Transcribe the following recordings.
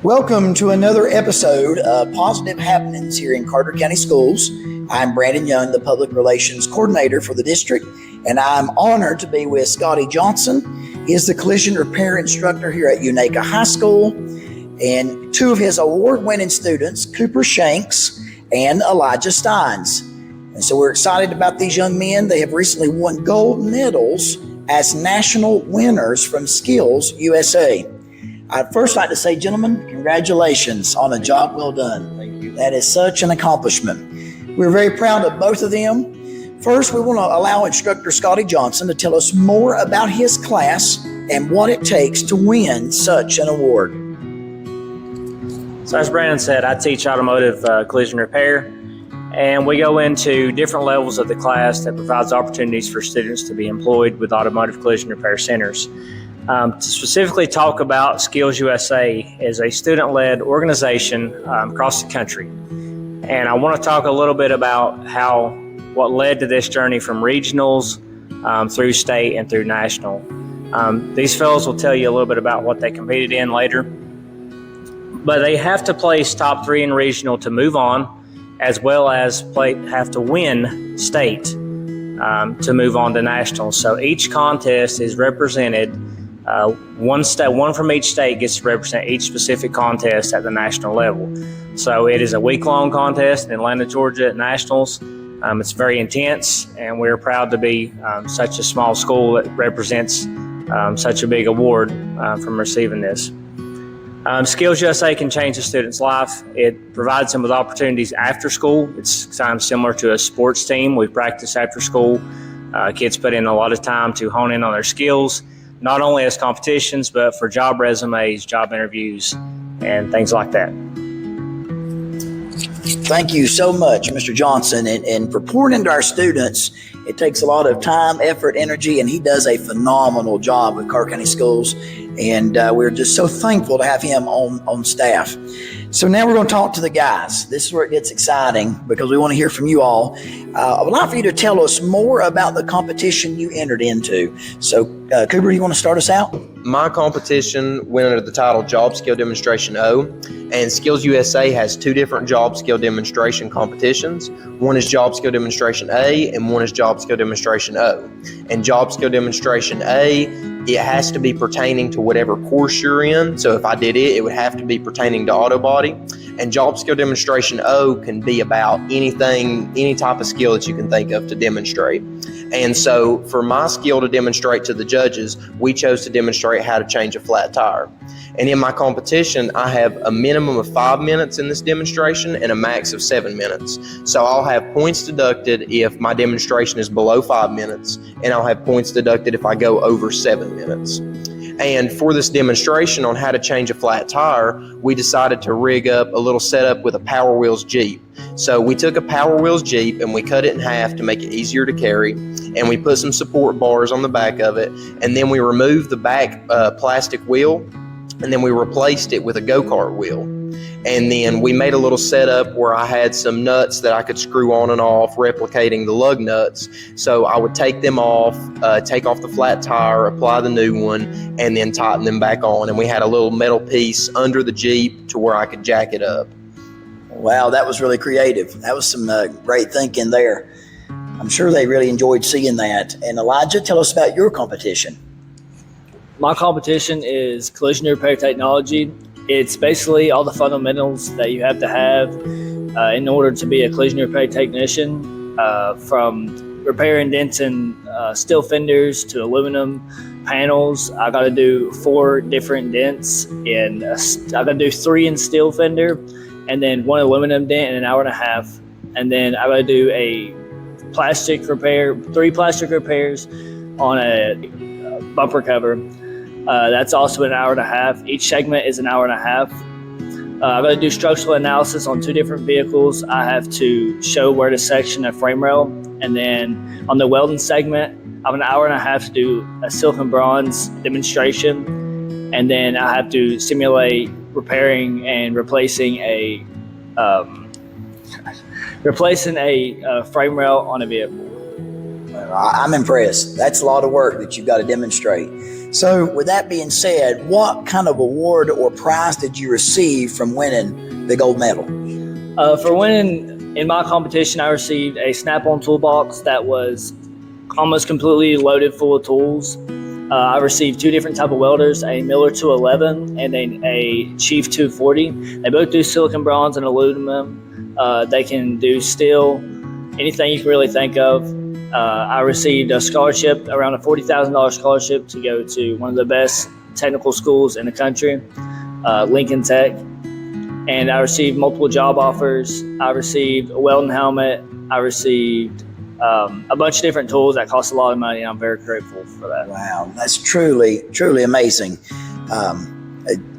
Welcome to another episode of Positive Happenings here in Carter County Schools. I'm Brandon Young, the Public Relations Coordinator for the district, and I'm honored to be with Scotty Johnson. He is the collision repair instructor here at Unaka High School, and two of his award-winning students, Cooper Shanks and Elijah Stines. And so we're excited about these young men. They have recently won gold medals as national winners from SkillsUSA. I'd first like to say, gentlemen, congratulations on a job well done. Thank you. That is such an accomplishment. We're very proud of both of them. First, we want to allow instructor Scotty Johnson to tell us more about his class and what it takes to win such an award. So as Brandon said, I teach automotive collision repair, and we go into different levels of the class that provides opportunities for students to be employed with automotive collision repair centers. To specifically talk about SkillsUSA is a student-led organization across the country. And I want to talk a little bit about what led to this journey from regionals through state and through national. These fellows will tell you a little bit about what they competed in later. But they have to place top 3 in regional to move on, as well as have to win state to move on to national. So each contest is represented. One from each state gets to represent each specific contest at the national level. So it is a week-long contest in Atlanta, Georgia at nationals. It's very intense, and we're proud to be such a small school that represents such a big award from receiving this. SkillsUSA can change a student's life. It provides them with opportunities after school. It's kind of similar to a sports team. We practice after school. Kids put in a lot of time to hone in on their skills, not only as competitions, but for job resumes, job interviews, and things like that. Thank you so much, Mr. Johnson. And for pouring into our students, it takes a lot of time, effort, energy, and he does a phenomenal job with Carter County Schools. And we're just so thankful to have him on staff. So now we're going to talk to the guys. This is where it gets exciting because we want to hear from you all. I would like for you to tell us more about the competition you entered into. So, Cooper, you want to start us out? My competition went under the title Job Skill Demonstration O, and SkillsUSA has 2 different job skill demonstration competitions. One is Job Skill Demonstration A, and one is Job Skill Demonstration O. And Job Skill Demonstration A, it has to be pertaining to whatever course you're in. So if I did it, it would have to be pertaining to auto body. And Job Skill Demonstration O can be about anything, any type of skill that you can think of to demonstrate. And so for my skill to demonstrate to the judges, we chose to demonstrate how to change a flat tire. And in my competition, I have a minimum of 5 minutes in this demonstration and a max of 7 minutes. So I'll have points deducted if my demonstration is below 5 minutes, and I'll have points deducted if I go over 7 minutes. And for this demonstration on how to change a flat tire, we decided to rig up a little setup with a Power Wheels Jeep. So we took a Power Wheels Jeep and we cut it in half to make it easier to carry, and we put some support bars on the back of it, and then we removed the back plastic wheel, and then we replaced it with a go-kart wheel. And then we made a little setup where I had some nuts that I could screw on and off, replicating the lug nuts. So I would take them off, take off the flat tire, apply the new one, and then tighten them back on. And we had a little metal piece under the Jeep to where I could jack it up. Wow, that was really creative. That was some great thinking there. I'm sure they really enjoyed seeing that. And Elijah, tell us about your competition. My competition is collision repair technology. It's basically all the fundamentals that you have to have in order to be a collision repair technician, from repairing dents in steel fenders to aluminum panels. I got to do 4 different dents, and I got to do 3 in steel fender, and then 1 aluminum dent in an hour and a half. And then I got to do a plastic repair, 3 plastic repairs on a bumper cover. That's also an hour and a half. Each segment is an hour and a half. I'm going to do structural analysis on 2 different vehicles. I have to show where to section a frame rail. And then on the welding segment, I have an hour and a half to do a silicon bronze demonstration. And then I have to simulate repairing and replacing a frame rail on a vehicle. I'm impressed. That's a lot of work that you've got to demonstrate. So with that being said, what kind of award or prize did you receive from winning the gold medal? For winning in my competition, I received a Snap-on toolbox that was almost completely loaded full of tools. I received 2 different type of welders, a Miller 211 and a Chief 240. They both do silicon, bronze, and aluminum. They can do steel, anything you can really think of. I received a scholarship, around a $40,000 scholarship, to go to one of the best technical schools in the country, Lincoln Tech. And I received multiple job offers. I received a welding helmet. I received a bunch of different tools that cost a lot of money, and I'm very grateful for that. Wow, that's truly amazing.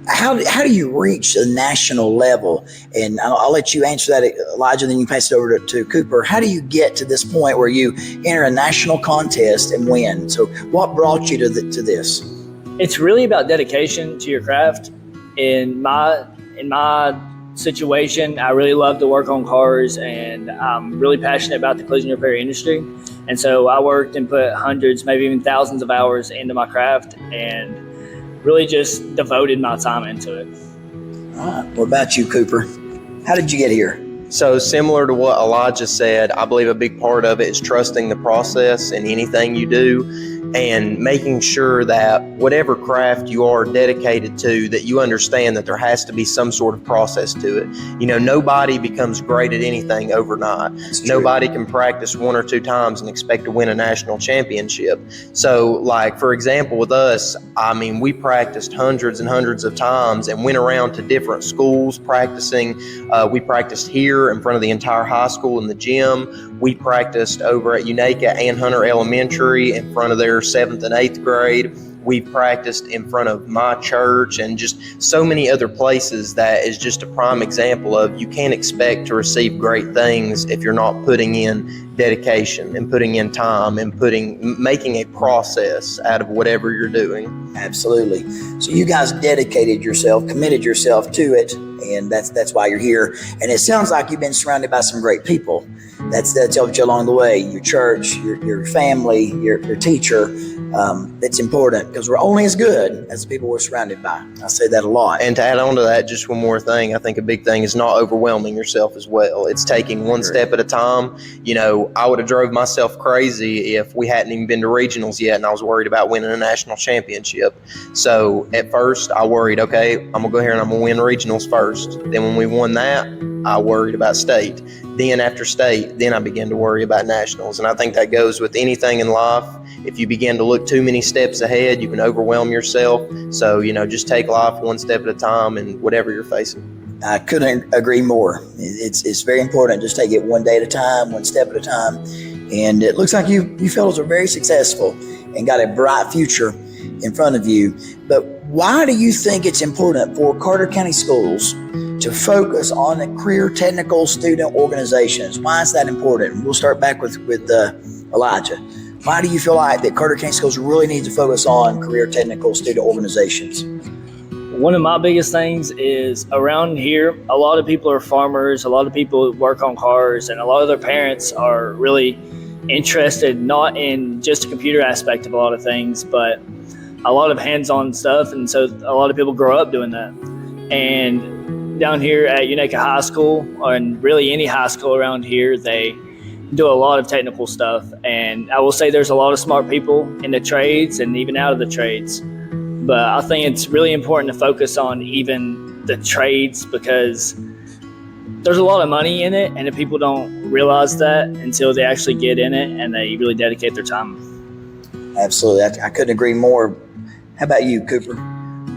How do you reach the national level? And I'll let you answer that, Elijah, then you pass it over to Cooper. How do you get to this point where you enter a national contest and win? So what brought you to this? It's really about dedication to your craft. In my situation, I really love to work on cars, and I'm really passionate about the collision repair industry. And so I worked and put hundreds, maybe even thousands of hours into my craft, and really just devoted my time into it. All right. What about you, Cooper? How did you get here? So similar to what Elijah said, I believe a big part of it is trusting the process in anything you do, and making sure that whatever craft you are dedicated to, that you understand that there has to be some sort of process to it. You know, nobody becomes great at anything overnight. Nobody can practice 1 or 2 times and expect to win a national championship. So, like, for example, with us, I mean, we practiced hundreds and hundreds of times and went around to different schools practicing. We practiced here in front of the entire high school in the gym. We practiced over at Unaka and Hunter Elementary in front of their 7th and 8th grade. We practiced in front of my church and just so many other places. That is just a prime example of you can't expect to receive great things if you're not putting in dedication and putting in time and making a process out of whatever you're doing. Absolutely. So you guys dedicated yourself, committed yourself to it, and that's why you're here. And it sounds like you've been surrounded by some great people. That's helped you along the way. Your church, your family, your teacher. It's important because we're only as good as the people we're surrounded by. I say that a lot. And to add on to that, just one more thing, I think a big thing is not overwhelming yourself as well. It's taking one step at a time. You know, I would have drove myself crazy if we hadn't even been to regionals yet and I was worried about winning a national championship. So at first I worried, okay, I'm gonna go here and I'm gonna win regionals first. Then when we won that, I worried about state. Then after state, then I began to worry about nationals. And I think that goes with anything in life. If you begin to look too many steps ahead, you can overwhelm yourself. So, you know, just take life one step at a time and whatever you're facing. I couldn't agree more. It's very important. Just take it one day at a time, one step at a time. And it looks like you fellows are very successful and got a bright future in front of you. But why do you think it's important for Carter County Schools to focus on the career technical student organizations? Why is that important? We'll start back with Elijah. Why do you feel like that Carter County Schools really need to focus on career technical student organizations? One of my biggest things is around here, a lot of people are farmers, a lot of people work on cars, and a lot of their parents are really interested not in just the computer aspect of a lot of things, but a lot of hands-on stuff. And so a lot of people grow up doing that. And down here at Unaka High School, and really any high school around here, they do a lot of technical stuff. And I will say there's a lot of smart people in the trades and even out of the trades. But I think it's really important to focus on even the trades, because there's a lot of money in it, and if people don't realize that until they actually get in it and they really dedicate their time. Absolutely. I couldn't agree more. How about you, Cooper?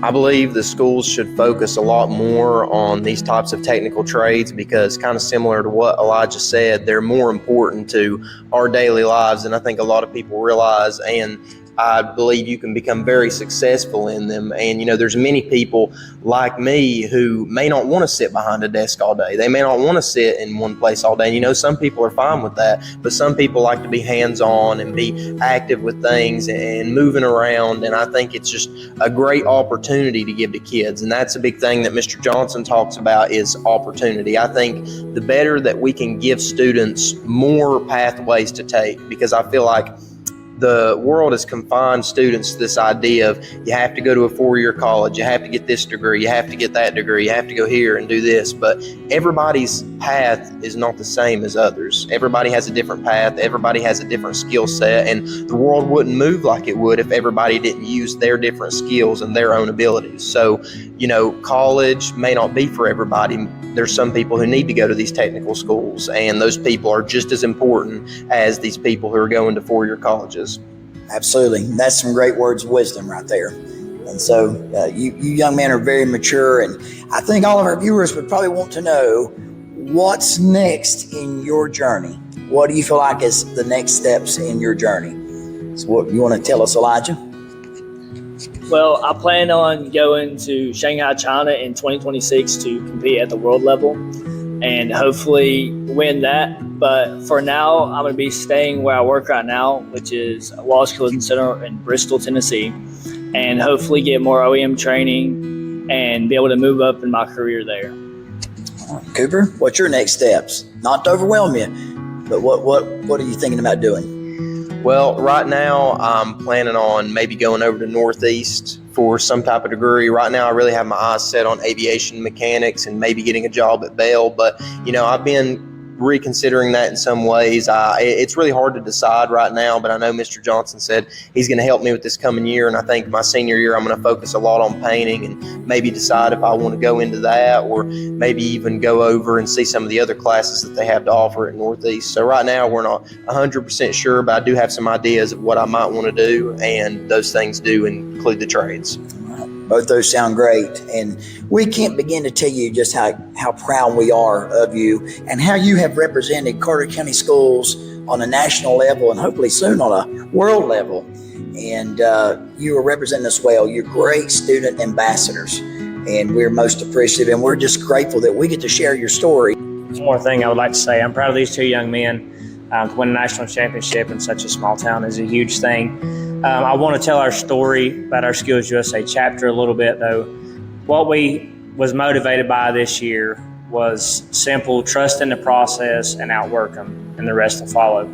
I believe the schools should focus a lot more on these types of technical trades, because kind of similar to what Elijah said, they're more important to our daily lives than I think a lot of people realize. And I believe you can become very successful in them. And, there's many people like me who may not want to sit behind a desk all day. They may not want to sit in one place all day. And, some people are fine with that, but some people like to be hands-on and be active with things and moving around. And I think it's just a great opportunity to give to kids. And that's a big thing that Mr. Johnson talks about is opportunity. I think the better that we can give students more pathways to take, because I feel like the world has confined students to this idea of you have to go to a 4-year college, you have to get this degree, you have to get that degree, you have to go here and do this. But everybody's path is not the same as others. Everybody has a different path. Everybody has a different skill set. And the world wouldn't move like it would if everybody didn't use their different skills and their own abilities. So, college may not be for everybody. There's some people who need to go to these technical schools, and those people are just as important as these people who are going to 4-year colleges. Absolutely. That's some great words of wisdom right there. And so you young men are very mature, and I think all of our viewers would probably want to know what's next in your journey. What do you feel like is the next steps in your journey? So what you want to tell us, Elijah? Well, I plan on going to Shanghai, China in 2026 to compete at the world level and hopefully win that. But for now, I'm going to be staying where I work right now, which is Wallace Collision Center in Bristol, Tennessee, and hopefully get more OEM training and be able to move up in my career there. Cooper, what's your next steps? Not to overwhelm you, but what are you thinking about doing? Well, right now I'm planning on maybe going over to Northeast for some type of degree. Right now I really have my eyes set on aviation mechanics and maybe getting a job at Bell. But, I've been reconsidering that in some ways. It's really hard to decide right now, but I know Mr. Johnson said he's going to help me with this coming year. And I think my senior year, I'm going to focus a lot on painting and maybe decide if I want to go into that or maybe even go over and see some of the other classes that they have to offer at Northeast. So right now we're not 100% sure, but I do have some ideas of what I might want to do. And those things do include the trades. Both those sound great, and we can't begin to tell you just how proud we are of you and how you have represented Carter County Schools on a national level and hopefully soon on a world level. And you are representing us well. You're great student ambassadors, and we're most appreciative, and we're just grateful that we get to share your story. One more thing I would like to say, I'm proud of these 2 young men. To win a national championship in such a small town is a huge thing. I want to tell our story about our SkillsUSA chapter a little bit, though. What we was motivated by this year was simple: trust in the process and outwork them, and the rest will follow.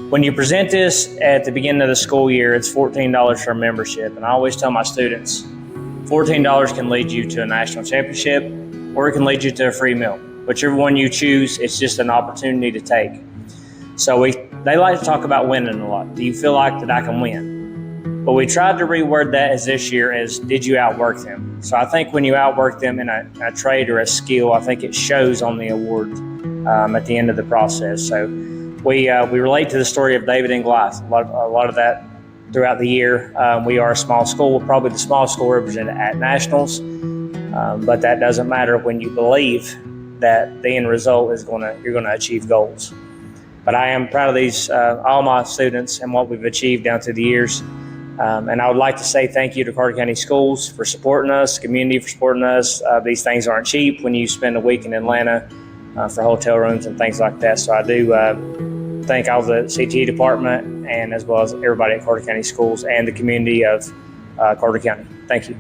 When you present this at the beginning of the school year, it's $14 for a membership, and I always tell my students, $14 can lead you to a national championship, or it can lead you to a free meal. Whichever one you choose, it's just an opportunity to take. So they like to talk about winning a lot. Do you feel like that I can win? But we tried to reword that as this year as, did you outwork them? So I think when you outwork them in a trade or a skill, I think it shows on the award at the end of the process. So we relate to the story of David and Goliath. A lot of that throughout the year. We are a small school, probably the smallest school represented at nationals, but that doesn't matter when you believe that the end result is you're going to achieve goals. But I am proud of these, all my students and what we've achieved down through the years. And I would like to say thank you to Carter County Schools for supporting us, community for supporting us. These things aren't cheap when you spend a week in Atlanta for hotel rooms and things like that. So I do thank all the CTE department and as well as everybody at Carter County Schools and the community of Carter County. Thank you.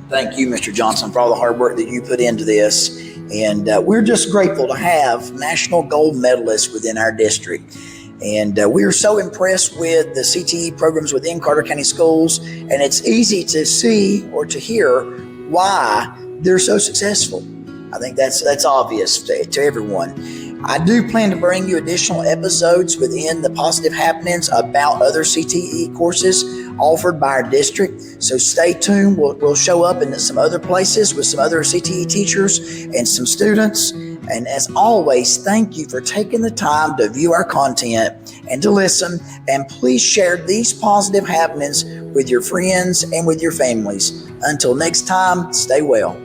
Thank you, Mr. Johnson, for all the hard work that you put into this. And we're just grateful to have national gold medalists within our district. And we're so impressed with the CTE programs within Carter County Schools. And it's easy to see or to hear why they're so successful. I think that's obvious to everyone. I do plan to bring you additional episodes within the Positive Happenings about other CTE courses offered by our district. So stay tuned. We'll show up in some other places with some other CTE teachers and some students. And as always, thank you for taking the time to view our content and to listen. And please share these positive happenings with your friends and with your families. Until next time, stay well.